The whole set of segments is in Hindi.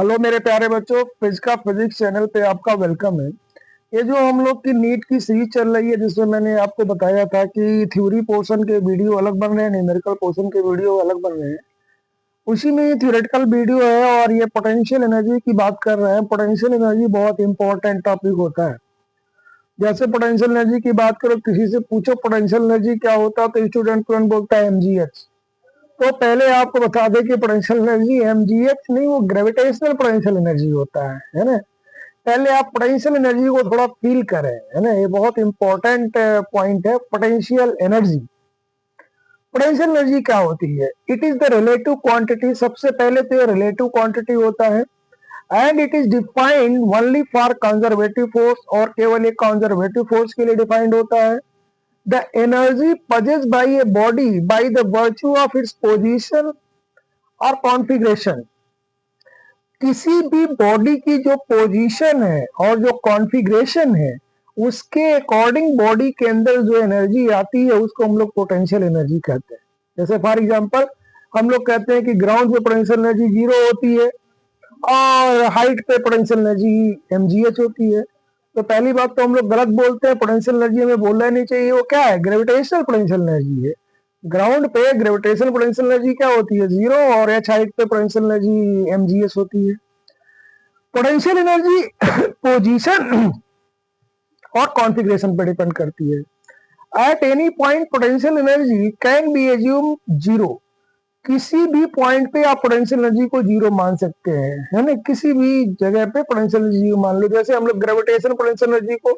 हेलो मेरे प्यारे बच्चों, फिजिका फिजिक्स चैनल पे आपका वेलकम है। ये जो हम लोग की नीट की सीरीज चल रही है, जिसमें मैंने आपको बताया था कि थ्योरी पोर्शन के वीडियो अलग बन रहे हैं, न्यूमेरिकल पोर्शन के वीडियो अलग बन रहे हैं। उसी में ये थ्योरेटिकल वीडियो है और ये पोटेंशियल एनर्जी की बात कर रहे हैं। पोटेंशियल एनर्जी बहुत इंपॉर्टेंट टॉपिक होता है। जैसे पोटेंशियल एनर्जी की बात करो, किसी से पूछो पोटेंशियल एनर्जी क्या होता है तो स्टूडेंट तुरंत बोलता है mgh। तो पहले आपको बता दें कि पोटेंशियल एनर्जी mgh नहीं, वो ग्रेविटेशनल पोटेंशियल एनर्जी होता है ना। पहले आप पोटेंशियल एनर्जी को थोड़ा फील करें, है ना। ये बहुत इंपॉर्टेंट पॉइंट है, पोटेंशियल एनर्जी। पोटेंशियल एनर्जी क्या होती है? It is the relative quantity. सबसे पहले तो ये रिलेटिव क्वांटिटी होता है and it is defined only for conservative force, और केवल एक कंजर्वेटिव फोर्स के लिए डिफाइंड होता है। The energy possessed by a body by the virtue of its position और कॉन्फ़िगरेशन। किसी भी बॉडी की जो पोजीशन है और जो कॉन्फ़िगरेशन है, उसके अकॉर्डिंग बॉडी के अंदर जो एनर्जी आती है उसको हम लोग पोटेंशियल एनर्जी कहते हैं। जैसे फॉर एग्जांपल हम लोग कहते हैं कि ग्राउंड पे पोटेंशियल एनर्जी 0 होती है और हाइट पे पोटेंशियल एनर्जी mgh होती है। तो पहली बात तो हम लोग गलत बोलते हैं, पोटेंशियल एनर्जी हमें बोलना नहीं चाहिए। वो क्या है? ग्रेविटेशनल पोटेंशियल एनर्जी है। ग्राउंड पे ग्रेविटेशनल पोटेंशियल एनर्जी क्या होती है? 0, और h हाइट पे पोटेंशियल एनर्जी mgh होती है। पोटेंशियल एनर्जी पोजीशन और कॉन्फ़िगरेशन पर डिपेंड करती है। At any point potential energy can be assume 0। किसी भी पॉइंट पे आप पोटेंशियल एनर्जी को 0 मान सकते हैं, है ना। किसी भी जगह पे पोटेंशियल एनर्जी 0 मान लो। जैसे हम लोग ग्रेविटेशन पोटेंशियल एनर्जी को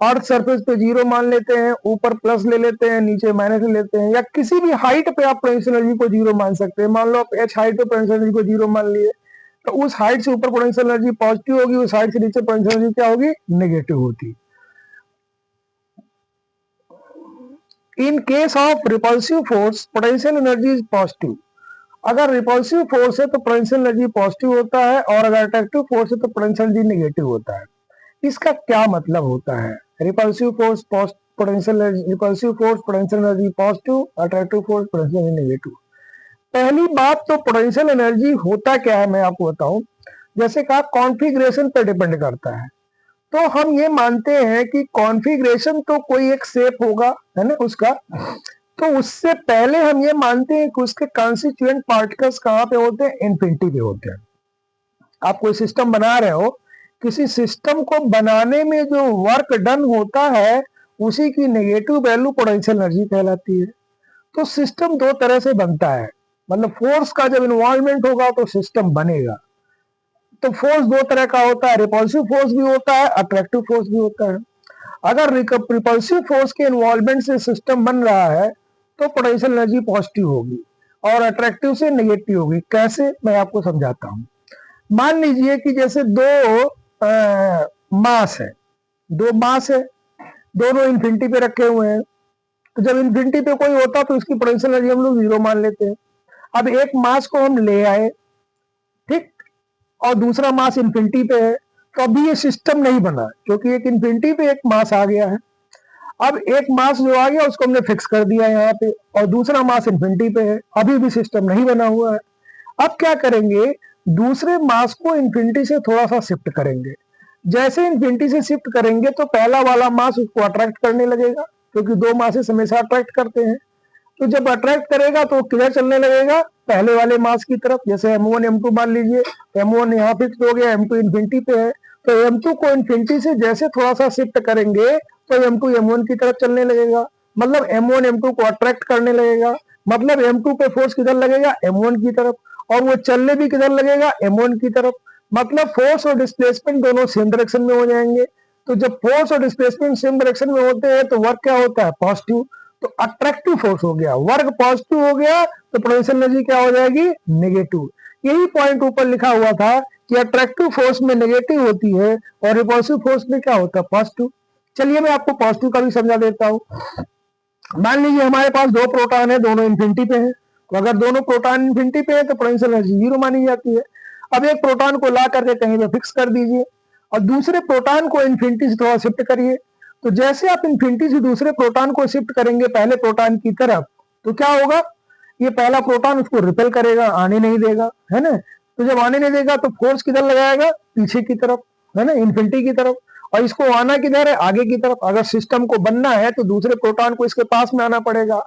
अर्थ सरफेस पे 0 मान लेते हैं, ऊपर प्लस ले लेते हैं, नीचे माइनस ले लेते हैं। या किसी भी हाइट पे आप पोटेंशियल एनर्जी को 0 मान सकते हैं। मान लो आप h हाइट पे पोटेंशियल एनर्जी को 0 मान लिए, तो उस हाइट से ऊपर पोटेंशियल एनर्जी पॉजिटिव होगी, उस हाइट से नीचे पोटेंशियल एनर्जी क्या होगी? नेगेटिव होती। In case of repulsive force potential energy is positive. अगर रिपल्सिव फोर्स है तो पोटेंशियल एनर्जी पॉजिटिव होता है, और अगर अट्रैक्टिव फोर्स है तो पोटेंशियल एनर्जी नेगेटिव होता है। इसका क्या मतलब होता है? Repulsive force potential repulsive force potential energy positive, attractive force potential energy negative. पहली बात तो पोटेंशियल एनर्जी होता क्या है मैं आपको बताऊं। जैसे कहा कॉन्फ़िगरेशन पर डिपेंड करता है, तो हम ये मानते हैं कि कॉन्फ़िगरेशन तो कोई एक शेप होगा, है ना, उसका। तो उससे पहले हम ये मानते हैं कि उसके कॉन्स्टिट्यूएंट पार्टिकल्स कहाँ पे होते हैं? इन्फिनिटी पे होते हैं। आप कोई सिस्टम बना रहे हो, किसी सिस्टम को बनाने में जो वर्क डन होता है उसी की नेगेटिव वैल्यू पोटेंशियल एनर्जी कहलाती है। तो सिस्टम दो तरह से बनता है, मतलब फोर्स का जब इन्वॉल्वमेंट होगा तो सिस्टम बनेगा। तो फोर्स दो तरह का होता है, रिपल्सिव फोर्स भी होता है, अट्रैक्टिव फोर्स भी होता है। अगर रिपल्सिव फोर्स के इन्वॉल्वमेंट से सिस्टम बन रहा है तो पोटेंशियल एनर्जी पॉजिटिव होगी और अट्रैक्टिव से नेगेटिव होगी। कैसे? मैं आपको समझाता हूं। मान लीजिए कि जैसे दो मास है, दोनों इन्फिनिटी पे रखे हुए हैं। तो जब इन्फिनिटी पे कोई होता तो उसकी पोटेंशियल एनर्जी हम लोग 0 मान लेते हैं। अब एक मास को हम ले आए, ठीक, और दूसरा मास इन्फिनिटी पे है, तो अभी ये सिस्टम नहीं बना क्योंकि एक इन्फिनिटी पे एक मास आ गया है। अब एक मास जो आ गया उसको हमने फिक्स कर दिया यहाँ पे, और दूसरा मास इन्फिनिटी पे है, अभी भी सिस्टम नहीं बना हुआ है। अब क्या करेंगे? दूसरे मास को इन्फिनिटी से थोड़ा सा शिफ्ट करेंगे। जैसे इन्फिनिटी से शिफ्ट करेंगे तो पहला वाला मास उसको अट्रैक्ट करने लगेगा, क्योंकि दो मासेस हमेशा अट्रैक्ट करते हैं। तो जब अट्रैक्ट करेगा तो किधर चलने लगेगा? पहले वाले मास की तरफ। जैसे m1 m2 मान लीजिए, m1 यहाँ फिक्स हो गया, m2 इन्फिनिटी पे है, तो m2 को इन्फिनिटी से जैसे थोड़ा सा शिफ्ट करेंगे तो m2 m1 की तरफ चलने लगेगा, मतलब m1 m2 को अट्रैक्ट करने लगेगा। मतलब m2 पे फोर्स किधर लगेगा? m1 की तरफ, और वो चलने भी किधर लगेगा? m1 की तरफ। मतलब फोर्स और डिस्प्लेसमेंट दोनों सेम डायरेक्शन में हो जाएंगे। तो जब फोर्स और डिस्प्लेसमेंट सेम डायरेक्शन में होते हैं तो वर्क क्या होता है? पॉजिटिव। तो अट्रैक्टिव फोर्स हो गया, वर्क पॉजिटिव हो गया, तो पोटेंशियल एनर्जी क्या हो जाएगी? नेगेटिव। यही पॉइंट ऊपर लिखा हुआ था कि अट्रैक्टिव फोर्स में नेगेटिव होती है और रिपल्सिव फोर्स में क्या होता है? पॉजिटिव। चलिए मैं आपको पॉजिटिव का भी समझा देता हूँ। मान लीजिए हमारे पास दो प्रोटॉन है, दोनों इन्फिनिटी पे है। तो अगर दोनों प्रोटॉन इन्फिनिटी पे है तो पोटेंशियल एनर्जी 0 मानी जाती है। अब एक प्रोटॉन को ला करके कहीं पे फिक्स कर दीजिए और दूसरे प्रोटॉन को इन्फिनिटी से थोड़ा शिफ्ट करिए। तो जैसे आप इन्फिनिटी से दूसरे प्रोटॉन को शिफ्ट करेंगे पहले प्रोटॉन की तरफ, तो क्या होगा? ये पहला प्रोटॉन उसको रिपेल करेगा, आने नहीं देगा, है ना। तो जब आने नहीं देगा तो फोर्स किधर लगाएगा, पीछे की तरफ, है ना, इन्फिनिटी की तरफ। और इसको आना किधर है, आगे की तरफ। अगर सिस्टम को बनना है तो दूसरे प्रोटॉन को इसके पास में आना पड़ेगा,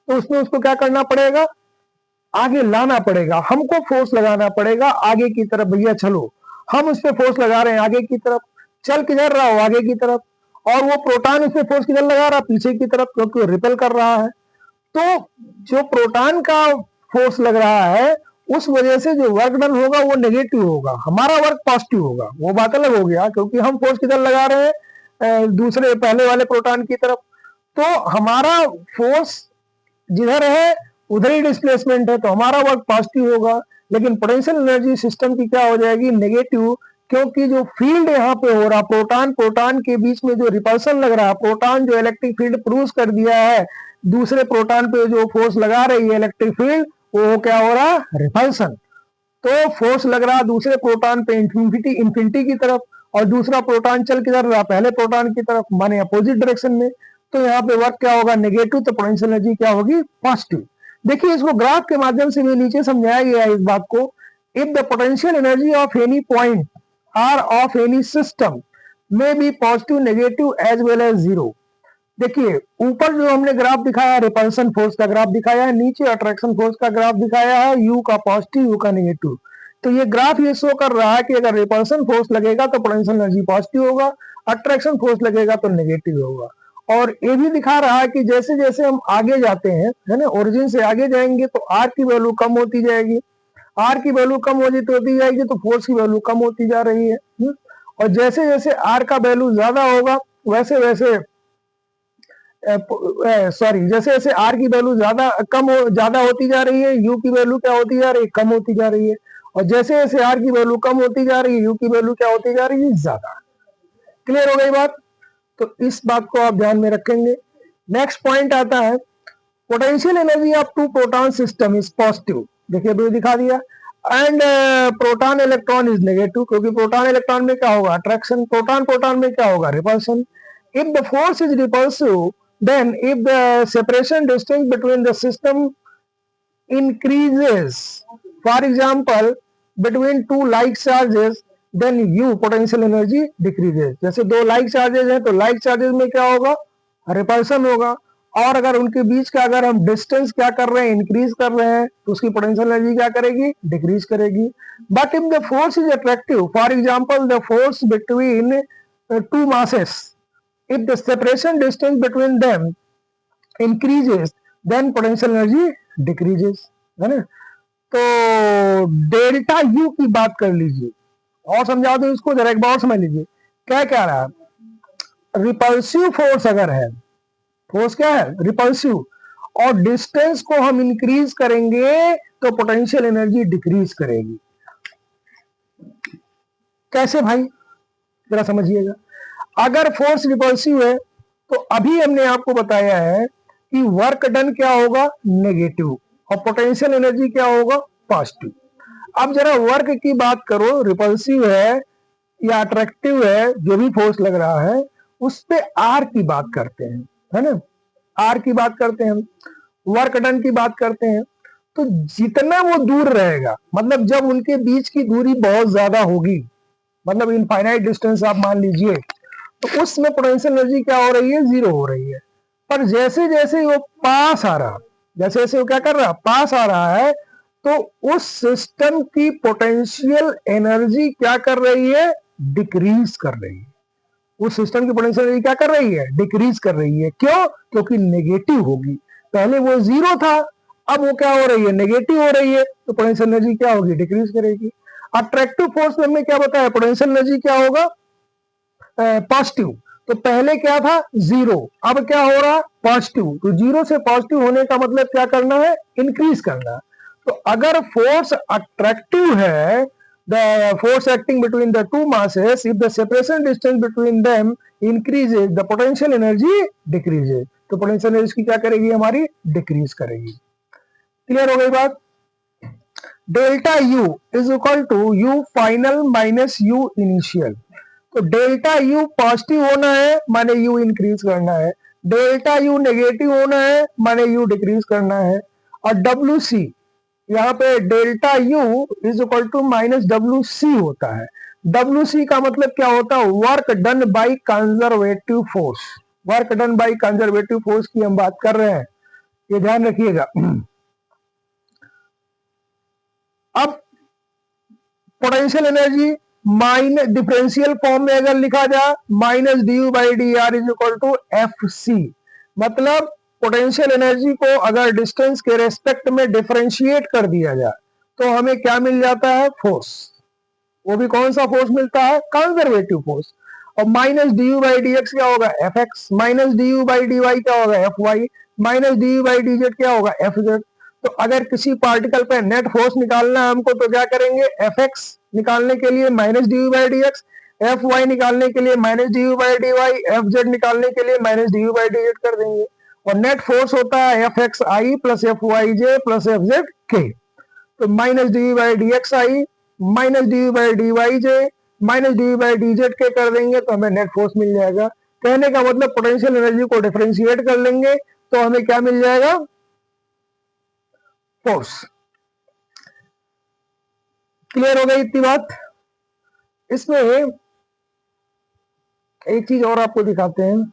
तो उसमें उसको क्या करना पड़ेगा, आगे लाना पड़ेगा, हमको फोर्स लगाना पड़ेगा आगे की तरफ। भैया चलो, हम उस पर फोर्स लगा रहे हैं आगे की तरफ, चल किधर रहा हो, आगे की तरफ। और वो प्रोटॉन उस पर फोर्स किधर लगा रहा, पीछे की तरफ, क्योंकि रिपेल कर रहा है। तो जो प्रोटॉन का फोर्स लग रहा है, उस वजह से जो वर्क डन होगा वो नेगेटिव होगा, हमारा वर्क पॉजिटिव होगा। वो बात अलग हो गया, क्योंकि हम फोर्स किधर लगा रहे हैं, दूसरे पहले वाले प्रोटॉन की तरफ। तो हमारा फोर्स जिधर है उधर ही डिस्प्लेसमेंट है, तो हमारा वर्क पॉजिटिव होगा। लेकिन पोटेंशियल एनर्जी सिस्टम की क्या हो जाएगी, नेगेटिव, क्योंकि जो फील्ड यहाँ पे हो रहा, प्रोटॉन प्रोटॉन के बीच में जो रिपल्सन लग रहा है, प्रोटॉन जो इलेक्ट्रिक फील्ड प्रोड्यूस कर दिया है, दूसरे प्रोटॉन पे जो फोर्स लगा रही है इलेक्ट्रिक फील्ड, वो क्या हो रहा, रिपल्सन। तो फोर्स लग रहा दूसरे प्रोटॉन पे इंफिनिटी इंफिनिटी की तरफ, और दूसरा प्रोटॉन चल किधर रहा, पहले प्रोटॉन की तरफ, माने अपोजिट डायरेक्शन में। तो यहाँ पे वर्क क्या होगा, नेगेटिव, तो पोटेंशियल एनर्जी क्या होगी, पॉजिटिव। देखिए इसको ग्राफ के माध्यम से भी नीचे समझाया गया है इस बात को। If the potential energy of any point are of any system में be positive, negative as well as zero. देखिए ऊपर जो हमने ग्राफ दिखाया है रिपल्सन फोर्स का ग्राफ दिखाया है, नीचे अट्रैक्शन फोर्स का ग्राफ दिखाया है, यू का पॉजिटिव यू का नेगेटिव। तो ये ग्राफ ये शो कर रहा है कि अगर रिपल्सन फोर्स लगेगा तो पोटेंशियल एनर्जी पॉजिटिव होगा, अट्रैक्शन फोर्स लगेगा तो नेगेटिव होगा। और ये भी दिखा रहा है कि जैसे जैसे हम आगे जाते हैं, है ना, ओरिजिन से आगे जाएंगे तो आर की वैल्यू कम होती जाएगी, आर की वैल्यू कम होती जाएगी तो फोर्स की वैल्यू कम होती जा रही है। और जैसे जैसे आर का वैल्यू ज्यादा होगा वैसे वैसे सॉरी जैसे जैसे आर की वैल्यू ज्यादा होती जा रही है, यू की वैल्यू क्या होती जा रही है, कम होती जा रही है। और जैसे जैसे आर की वैल्यू कम होती जा रही है, यू की वैल्यू क्या होती जा रही है, ज्यादा। क्लियर हो गई बात? तो इस बात को आप ध्यान में रखेंगे। नेक्स्ट पॉइंट आता है, potential energy of two proton system is positive. देखिए अभी दिखा दिया। And proton electron is negative, क्योंकि प्रोटॉन इलेक्ट्रॉन में क्या होगा, अट्रैक्शन, प्रोटॉन प्रोटॉन में क्या होगा, repulsion. If the force is repulsive, then if the separation distance between the system increases, for example between two like charges, then u potential energy decreases। जैसे दो like charges हैं तो like charges में क्या होगा, रिपल्सन होगा। और अगर उनके बीच का अगर हम डिस्टेंस क्या कर रहे हैं, इंक्रीज कर रहे हैं, तो उसकी पोटेंशियल एनर्जी क्या करेगी, डिक्रीज करेगी। But if the force is attractive, for example the force between two masses, if the separation distance between them increases then potential energy decreases, है ना। तो डेल्टा यू की बात कर लीजिए और समझा दो इसको जरा एक बार समझ लीजिए। क्या क्या रहा, रिपल्सिव फोर्स अगर है, फोर्स क्या है, रिपल्सिव, और डिस्टेंस को हम इंक्रीज करेंगे तो पोटेंशियल एनर्जी डिक्रीज करेगी। कैसे भाई, जरा समझिएगा। अगर फोर्स रिपल्सिव है तो अभी हमने आपको बताया है कि वर्क डन क्या होगा, नेगेटिव, और पोटेंशियल एनर्जी क्या होगा, पॉजिटिव। अब जरा वर्क की बात करो, रिपल्सिव है या अट्रैक्टिव है, जो भी फोर्स लग रहा है उस पे आर की बात करते हैं, है ना, आर की बात करते हैं, वर्क डन की बात करते हैं। तो जितना वो दूर रहेगा, मतलब जब उनके बीच की दूरी बहुत ज्यादा होगी, मतलब इनफाइनाइट डिस्टेंस आप मान लीजिए, तो उसमें पोटेंशियल एनर्जी क्या हो रही है, जीरो हो रही है। पर जैसे जैसे वो पास आ रहा, जैसे जैसे वो क्या कर रहा, पास आ रहा है, तो उस सिस्टम की पोटेंशियल एनर्जी क्या कर रही है, डिक्रीज कर रही है। उस सिस्टम की पोटेंशियल एनर्जी क्या कर रही है, डिक्रीज कर रही है। क्यों, क्योंकि नेगेटिव होगी। पहले वो जीरो था, अब वो क्या हो रही है, नेगेटिव हो रही है, तो पोटेंशियल एनर्जी क्या होगी, डिक्रीज करेगी। अट्रैक्टिव फोर्स में हमने क्या बताया, पोटेंशियल एनर्जी क्या होगा, पॉजिटिव। तो पहले क्या था, जीरो, अब क्या हो रहा, पॉजिटिव। तो जीरो से पॉजिटिव होने का मतलब क्या करना है, इंक्रीज करना। तो अगर फोर्स अट्रैक्टिव है, the force acting between the two masses, if the separation distance between them increases, the potential energy decreases। तो पोटेंशियल एनर्जी की क्या करेगी, हमारी डिक्रीज करेगी। क्लियर हो गई बात। Delta U is equal to U final minus U initial. तो डेल्टा यू पॉजिटिव होना है माने यू इंक्रीज करना है, डेल्टा यू नेगेटिव होना है माने यू डिक्रीज करना है। और डब्ल्यू सी यहाँ पे delta U is equal to minus W C होता है। डब्ल्यू सी का मतलब क्या होता है? Work done by conservative force. Work done by conservative force की हम बात कर रहे हैं, ये ध्यान रखिएगा। अब potential energy minus differential form में अगर लिखा जाए, minus d you by d r is equal to F C. मतलब पोटेंशियल एनर्जी को अगर डिस्टेंस के रेस्पेक्ट में डिफरेंशिएट कर दिया जाए तो हमें क्या मिल जाता है? फोर्स। वो भी कौन सा फोर्स मिलता है? Conservative force. और minus d you by d x क्या होगा? F x. Minus d you by d y क्या होगा? F y. Minus d you by d z क्या होगा? F z. तो अगर किसी पार्टिकल पे नेट फोर्स निकालना है हमको तो क्या करेंगे? एफ एक्स निकालने के लिए minus d you by d x, F y निकालने के लिए minus d you by d y, F z निकालने के लिए minus d you by d z कर देंगे। और नेट फोर्स होता है F x i plus F y j plus F z k. तो minus d you by d x i minus d you by d y j minus d you by d Z के कर देंगे तो हमें नेट फोर्स मिल जाएगा। कहने का मतलब पोटेंशियल एनर्जी को डिफरेंशिएट कर लेंगे तो हमें क्या मिल जाएगा? फोर्स। क्लियर हो गई इतनी बात? इसमें एक चीज और आपको दिखाते हैं।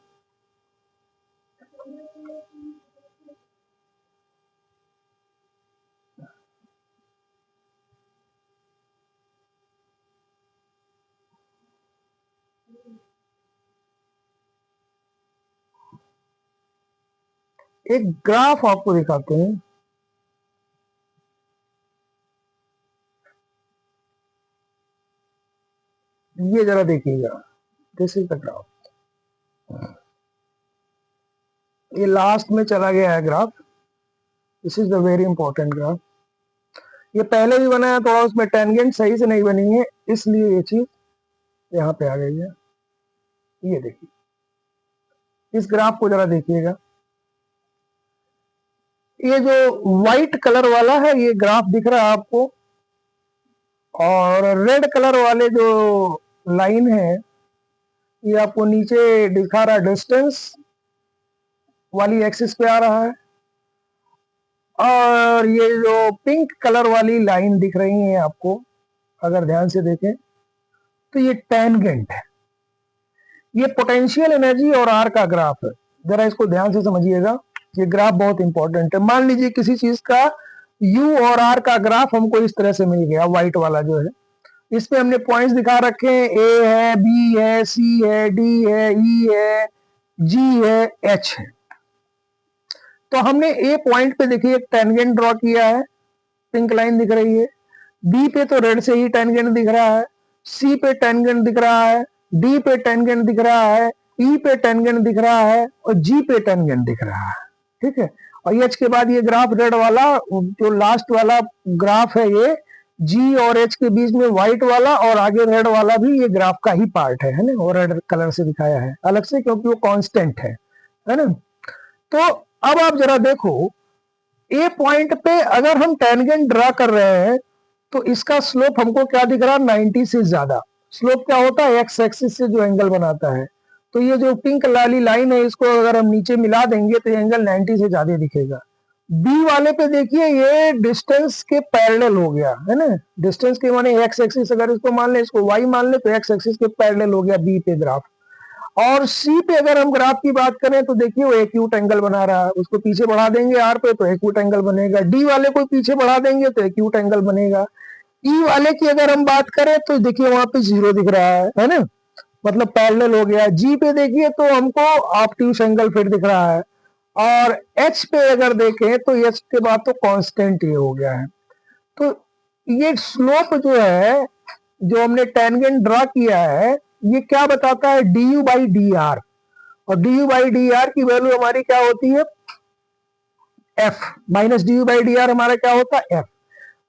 एक ग्राफ आपको दिखाते हैं। ये जरा देखिएगा, दिस इज द ग्राफ। ये लास्ट में चला गया है graph. This is the very important graph. ये पहले भी बनाया थोड़ा, उसमें टेंजेंट सही से नहीं बनी है, इसलिए ये चीज यहाँ पे आ गई है। ये देखिए, इस ग्राफ को जरा देखिएगा। ये जो व्हाइट कलर वाला है ये ग्राफ दिख रहा है आपको, और रेड कलर वाले जो लाइन है ये आपको नीचे दिखा रहा है, डिस्टेंस वाली एक्सिस पे आ रहा है। और ये जो पिंक कलर वाली लाइन दिख रही है आपको, अगर ध्यान से देखें तो ये टेंजेंट है। ये पोटेंशियल एनर्जी और आर का ग्राफ है। जरा इसको ध्यान से समझिएगा, ये ग्राफ बहुत इंपॉर्टेंट है। मान लीजिए किसी चीज का यू और आर का ग्राफ हमको इस तरह से मिल गया, व्हाइट वाला जो है, इसमें हमने पॉइंट्स दिखा रखे हैं, ए है, बी है, सी है, डी है, ई है, जी है, एच है। तो हमने ए पॉइंट पे देखिए एक टेंजेंट ड्रॉ किया है, पिंक लाइन दिख रही है। बी पे तो रेड से ही टेंजेंट दिख रहा है, सी पे टेंजेंट दिख रहा है, डी पे टेंजेंट दिख रहा है, ई पे टेंजेंट दिख रहा है, और जी पे टेंजेंट दिख रहा है। ठीक है। और एच के बाद ये ग्राफ रेड वाला जो लास्ट वाला ग्राफ है, ये जी और एच के बीच में व्हाइट वाला और आगे रेड वाला भी ये ग्राफ का ही पार्ट है ना, और रेड कलर से दिखाया है अलग से क्योंकि वो कांस्टेंट है ना। तो अब आप जरा देखो, ए पॉइंट पे अगर हम टेंजेंट ड्रा कर रहे हैं तो इसका स्लोप हमको क्या दिख रहा है? 90 से ज्यादा। स्लोप क्या होता है? एक्स एक्सिस से जो एंगल बनाता है। तो ये जो पिंक लाली लाइन है, इसको अगर हम नीचे मिला देंगे तो एंगल 90 से ज्यादा दिखेगा। बी वाले पे देखिए, ये डिस्टेंस के पैरेलल हो गया है ना। डिस्टेंस के माने एक्स एक्सिस, अगर इसको मान ले, इसको वाई मान ले, तो एक्स एक्सिस के पैरेलल हो गया बी पे ग्राफ। और सी पे अगर हम ग्राफ की बात करें तो देखिए वो एक्यूट एंगल बना रहा है, उसको पीछे बढ़ा देंगे आर पे तो एक्यूट एंगल बनेगा। डी वाले को पीछे बढ़ा देंगे तो एक्यूट एंगल बनेगा। ई वाले की अगर हम बात करें तो देखिए वहां पे जीरो दिख रहा है ना, मतलब पैरेलल हो गया। जी पे देखिए तो हमको ऑब्ट्यूस एंगल फिर दिख रहा है। और एच पे अगर देखें तो एच के बाद तो कांस्टेंट ये हो गया है। तो ये स्लोप जो है, जो हमने टेंजेंट ड्रा किया है, ये क्या बताता है? D you by d r. और d you by d r की वैल्यू हमारी क्या होती है? F. Minus d you by d r हमारा क्या होता है? एफ।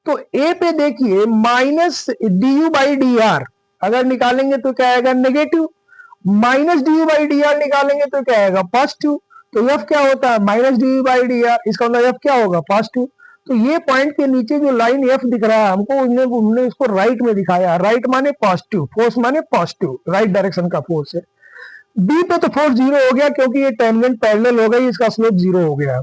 तो ए पे देखिए minus d you by d r अगर निकालेंगे तो क्या आएगा? Negative. Minus d you by d r निकालेंगे तो क्या आएगा? पॉजिटिव। तो एफ क्या होता है? Minus d you by d are, इसका मतलब एफ क्या होगा? पॉजिटिव। तो ये पॉइंट के नीचे जो लाइन एफ दिख रहा है हमको, हमने इसको राइट में दिखाया। राइट माने पॉजिटिव, फोर्स माने पॉजिटिव, राइट डायरेक्शन का फोर्स है। बी पे तो फोर्स जीरो हो गया क्योंकि ये टेंजेंट पैरेलल हो गई, इसका स्लोप जीरो हो गया।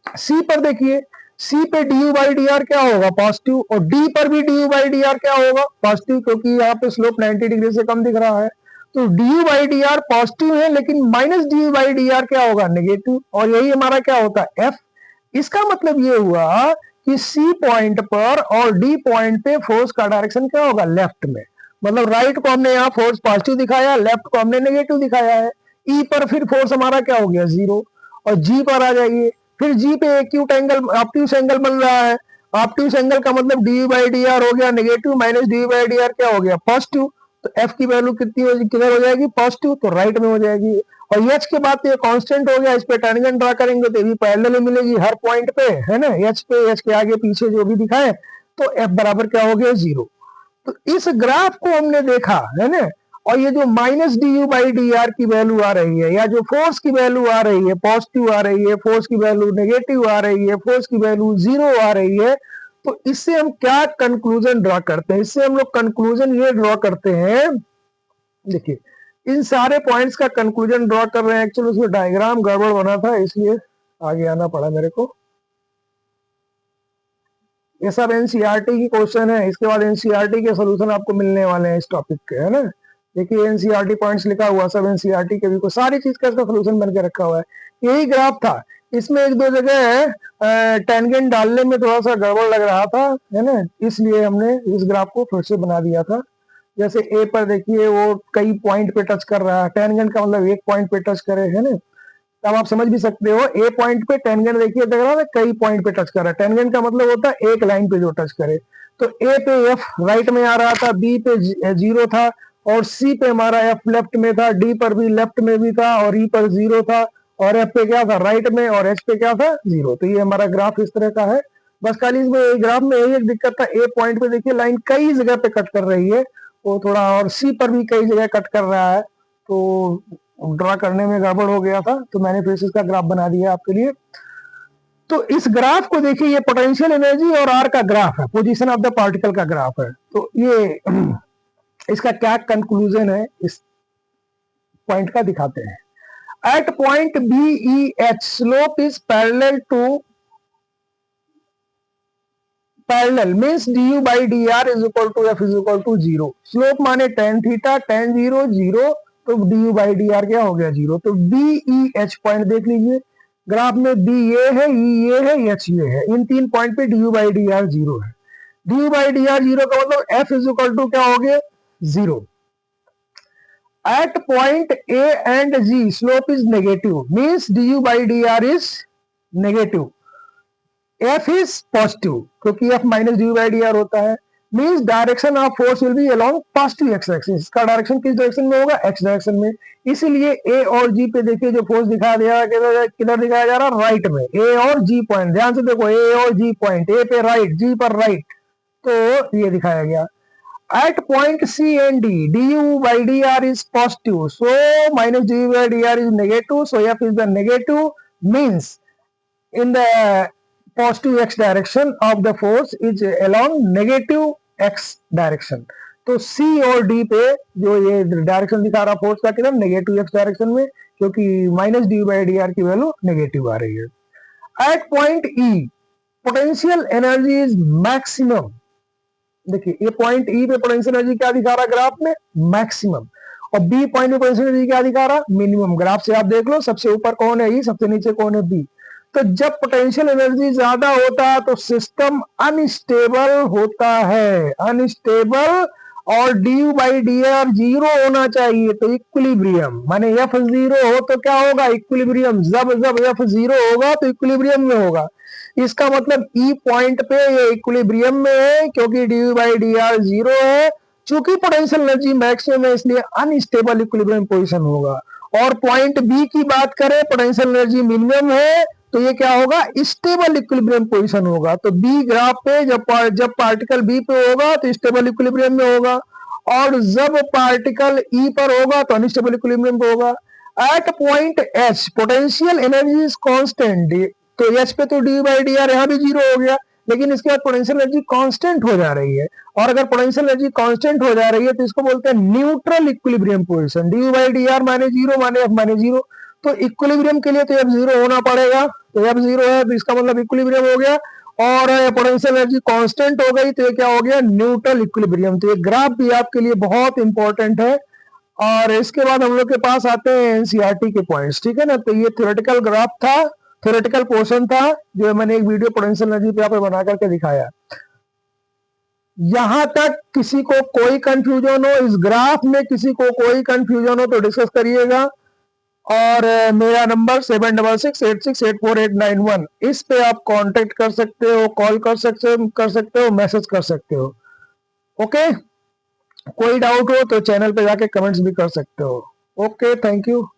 सी पर देखिए, सी पे डी बाई डी आर क्या होगा, पॉजिटिव, और डी पर भी डी बाई डी आर क्या होगा, पॉजिटिव, क्योंकि यहाँ पे स्लोप 90 डिग्री से कम दिख रहा है। तो D by d are positive है, लेकिन minus d by d are क्या होगा, नेगेटिव, और यही हमारा क्या होता है, एफ। इसका मतलब ये हुआ कि सी पॉइंट पर और डी पॉइंट पे फोर्स का डायरेक्शन क्या होगा, लेफ्ट में। मतलब राइट को हमने यहाँ फोर्स पॉजिटिव दिखाया, लेफ्ट को हमने नेगेटिव दिखाया है। ई पर फिर फोर्स हमारा क्या हो गया, 0। और जी पर आ जाइए, फिर जी पे एक्यूट एंगल, ऑब्ट्यूस एंगल बन रहा है। ऑब्ट्यूस एंगल का मतलब डी बाई डी आर हो गया negative, minus d by d are क्या हो गया, पॉजिटिव। तो एफ की वैल्यू कितनी हो, किधर हो जाएगी, पॉजिटिव, तो राइट में हो जाएगी। और एच के बाद तो ये कांस्टेंट हो गया, इस पे टेंजेंट ड्रा करेंगे तो भी पैरेलल मिलेगी हर पॉइंट पे, है ना। एच पे, एच के आगे पीछे जो भी दिखाए, तो एफ बराबर क्या हो गया, 0। तो इस ग्राफ को हमने देखा, है ना। और ये जो minus d you by d r की वैल्यू आ रही है, या जो फोर्स की वैल्यू आ रही है पॉजिटिव आ रही है, फोर्स की वैल्यू नेगेटिव आ रही है, फोर्स की वैल्यू 0 आ रही है, तो इससे हम क्या कंक्लूजन ड्रॉ करते हैं, इससे हम लोग कंक्लूजन ये ड्रॉ करते हैं, देखिए इन सारे पॉइंट्स का कंक्लूजन ड्रॉ कर रहे हैं। एक्चुअली उसमें डायग्राम गड़बड़ बना था, इसलिए आगे आना पड़ा मेरे को। ये सब एनसीईआरटी की क्वेश्चन है, इसके बाद एनसीईआरटी के सोल्यूशन आपको मिलने वाले हैं इस टॉपिक के, है ना। देखिए एनसीईआरटी पॉइंट्स लिखा हुआ, सब एनसीईआरटी के भी को सारी चीज का इसका सोल्यूशन बन के रखा हुआ है। यही ग्राफ था, इसमें एक दो जगह टेंजेंट डालने में थोड़ा सा गड़बड़ लग रहा था, है ना, इसलिए हमने इस ग्राफ को फिर से बना दिया था। जैसे ए पर देखिए वो कई पॉइंट पे टच कर रहा है, टेंजेंट का मतलब एक पॉइंट पे टच करे, है ना। अब आप समझ भी सकते हो, ए पॉइंट पे टेंजेंट देखिए देख रहा है कई पॉइंट पे टच कर रहा है। टेंजेंट का मतलब होता है एक लाइन पे जो टच करे। तो ए पे एफ राइट में आ रहा था, बी पे 0 था, और सी पे हमारा एफ लेफ्ट में था, डी पर भी लेफ्ट में भी था, और ई पर 0 था, और एफ पे क्या था, राइट में, और एच पे क्या था, 0। तो ये हमारा ग्राफ इस तरह का है। बस खाली इसमें ग्राफ में यही एक दिक्कत था, ए पॉइंट पे देखिए लाइन कई जगह पे कट कर रही है, वो थोड़ा, और सी पर भी कई जगह कट कर रहा है, तो ड्रा करने में गड़बड़ हो गया था, तो मैंने फिर से इसका ग्राफ बना दिया आपके लिए। तो इस ग्राफ को देखिए, ये पोटेंशियल एनर्जी और आर का ग्राफ है, पोजीशन ऑफ द पार्टिकल का ग्राफ है। तो ये इसका क्या कंक्लूजन है, इस पॉइंट का दिखाते हैं। At point B E H slope is parallel to, parallel means du by dr is equal to f is equal to 0। Slope माने tan थीटा, tan 0 0, तो du by dr क्या हो गया, 0। तो बी ई एच पॉइंट देख लीजिए ग्राफ में, बी ये है, ई ये है, एच ये है, इन तीन पॉइंट पे du by dr 0 है। du by dr 0 का मतलब f is equal to क्या हो गया, 0। At point A and G slope is negative means du by dr is negative, f is positive, क्योंकि f minus d by d r होता है। Means direction of force will be along positive x axis. इसका डायरेक्शन किस डायरेक्शन में होगा, एक्स डायरेक्शन में। इसीलिए ए और जी पे देखिए जो फोर्स दिखाया जा रहा है, किधर दिखाया जा रहा है, राइट में। ए और जी पॉइंट ध्यान से देखो, ए और जी पॉइंट, ए पे राइट, जी पर राइट, तो ये दिखाया गया। At point C and D d you by d r is positive, so minus d by d r is negative, so F is the negative, means in the positive x direction of the force is along negative x direction। तो C और D पे जो ये डायरेक्शन दिखा रहा फोर्स का किधर, नेगेटिव x डायरेक्शन में, क्योंकि minus d by d r की वैल्यू नेगेटिव आ रही है। At point E potential energy is maximum. देखिए ये पॉइंट E पे पोटेंशियल एनर्जी क्या दिखा रहा ग्राफ में, मैक्सिमम, और B पॉइंट पे पोटेंशियल एनर्जी क्या दिखा रहा, मिनिमम। ग्राफ से आप देख लो, सबसे ऊपर कौन है E, सबसे नीचे कौन है B। तो जब पोटेंशियल एनर्जी ज्यादा होता है तो सिस्टम अनस्टेबल होता है, अनस्टेबल, और डी बाई डी आर 0 होना चाहिए। तो इक्विलिब्रियम माने एफ 0 हो तो क्या होगा, इक्विलिब्रियम। जब जब एफ 0 होगा तो इक्विलिब्रियम में होगा। इसका मतलब ई पॉइंट पे ये इक्विलिब्रियम में है, क्योंकि डी बाई डी आर 0 है। चूंकि पोटेंशियल एनर्जी मैक्सिमम है, इसलिए अनस्टेबल इक्विलिब्रियम पोजीशन होगा। और पॉइंट बी की बात करें, पोटेंशियल एनर्जी मिनिमम है, तो ये क्या होगा, स्टेबल इक्विलिब्रियम पोजीशन होगा। तो बी ग्राफ पे जब पार्टिकल बी पे होगा तो स्टेबल इक्विलिब्रियम में होगा, और जब पार्टिकल ई पर होगा तो अनस्टेबल इक्विलिब्रियम पे होगा। At point H potential energy is constant, तो एच पे तो डी बाई डी आर यहाँ भी 0 हो गया, लेकिन इसके बाद पोटेंशियल एनर्जी कांस्टेंट हो जा रही है। और अगर पोटेंशियल एनर्जी कांस्टेंट हो जा रही है तो इसको बोलते हैं neutral equilibrium position. D by d are माने 0 माने एफ माने 0, तो इक्विलिब्रियम के लिए तो एफ 0 होना पड़ेगा। तो एफ 0 है तो इसका मतलब इक्विलिब्रियम हो गया। और पोटेंशियल एनर्जी कांस्टेंट हो गई तो ये क्या हो गया, न्यूट्रल इक्विलिब्रियम। तो ये ग्राफ भी आपके लिए बहुत इंपॉर्टेंट है। और इसके बाद हम लोग के पास आते हैं एनसीईआरटी के पॉइंट्स, ठीक है ना। तो ये थ्योरेटिकल ग्राफ था, थ्योरेटिकल पोर्शन था, जो मैंने एक वीडियो पोटेंशियल एनर्जी पे यहाँ पे बना करके दिखाया। यहां तक किसी को कोई कंफ्यूजन हो, इस ग्राफ में किसी को कोई कंफ्यूजन हो तो डिस्कस करिएगा। और मेरा नंबर 7668684891, इस पे आप कांटेक्ट कर सकते हो, कॉल कर सकते हो, मैसेज कर सकते हो। ओके, कोई डाउट हो तो चैनल पे जाके कमेंट्स भी कर सकते हो। Okay, thank you.